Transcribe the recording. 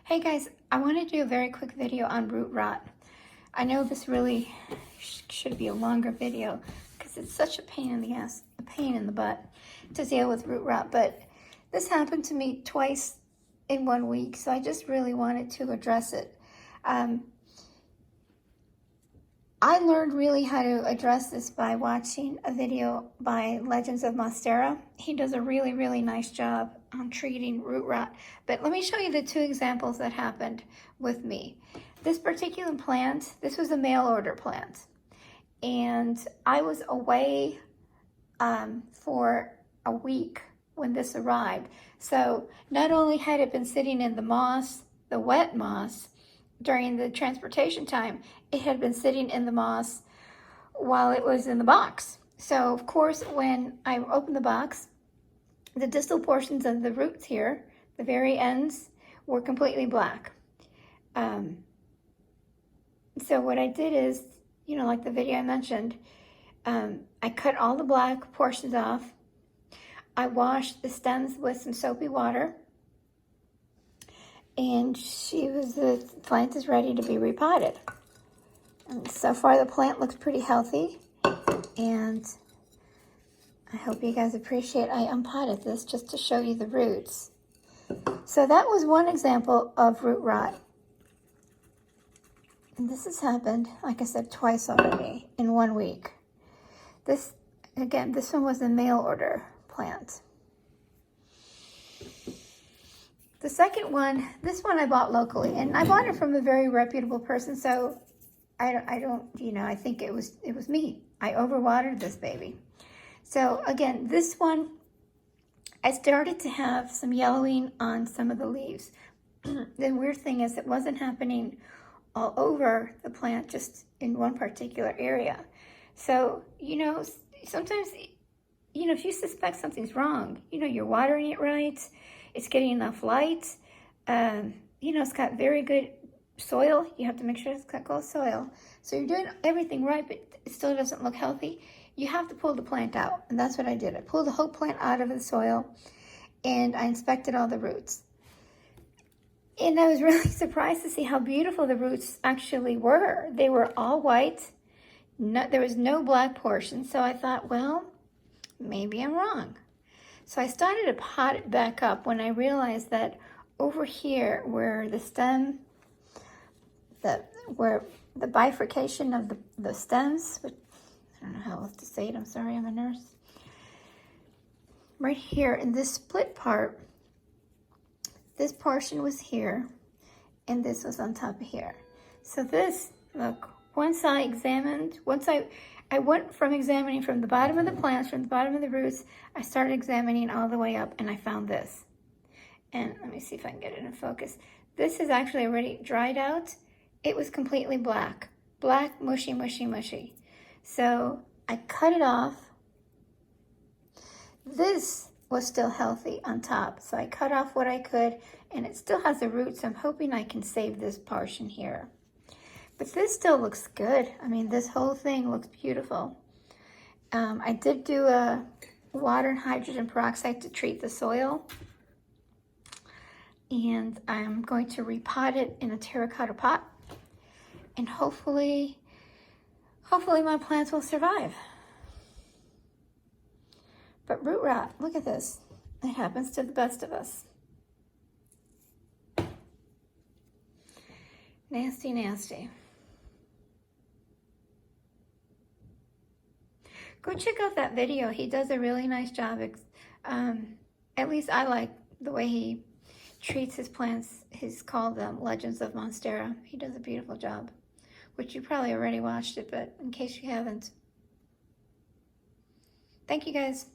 Hey guys, I want to do a very quick video on root rot. I know this really should be a longer video because it's such a pain in the ass, a pain in the butt to deal with root rot, but this happened to me twice in 1 week, so I just really wanted to address it. I learned really how to address this by watching a video by Legends of Monstera. He does a really, really nice job on treating root rot. But let me show you the two examples that happened with me. This particular plant, this was a mail order plant. And I was away for a week when this arrived. So not only had it been sitting in the moss, the wet moss, during the transportation time, it had been sitting in the moss while it was in the box. So of course, when I opened the box, the distal portions of the roots here, the very ends, were completely black. So what I did is, you know, like the video I mentioned, I cut all the black portions off. I washed the stems with some soapy water. And the plant is ready to be repotted. And so far the plant looks pretty healthy, and I hope you guys appreciate I unpotted this just to show you the roots. So that was one example of root rot. And this has happened, like I said, twice already in 1 week. This one was a mail order plant. The second one, this one I bought locally, and I bought it from a very reputable person, so I don't, you know, I think it was me. I overwatered this baby. So again, this one, I started to have some yellowing on some of the leaves. The weird thing is it wasn't happening all over the plant, just in one particular area. So, you know, sometimes, you know, if you suspect something's wrong, you know, you're watering it right, it's getting enough light. You know, it's got very good soil. You have to make sure it's got good soil. So you're doing everything right, but it still doesn't look healthy. You have to pull the plant out. And that's what I did. I pulled the whole plant out of the soil, and I inspected all the roots. And I was really surprised to see how beautiful the roots actually were. They were all white. There was no black portion. So I thought, well, maybe I'm wrong. So I started to pot it back up when I realized that over here where the stem, where the bifurcation of the stems, I don't know how else to say it, I'm sorry, I'm a nurse. Right here in this split part, this portion was here and this was on top of here. So this, look, once I went from examining from the bottom of the plants, from the bottom of the roots, I started examining all the way up, and I found this. And let me see if I can get it in focus. This is actually already dried out. It was completely black. Black, mushy, mushy, mushy. So I cut it off. This was still healthy on top, so I cut off what I could, and it still has the roots. I'm hoping I can save this portion here. But this still looks good. I mean, this whole thing looks beautiful. I did do a water and hydrogen peroxide to treat the soil. And I'm going to repot it in a terracotta pot. And hopefully my plants will survive. But root rot, look at this. It happens to the best of us. Nasty, nasty. Go check out that video. He does a really nice job. At least I like the way he treats his plants. He's called Legends of Monstera. He does a beautiful job, which you probably already watched it, but in case you haven't. Thank you guys.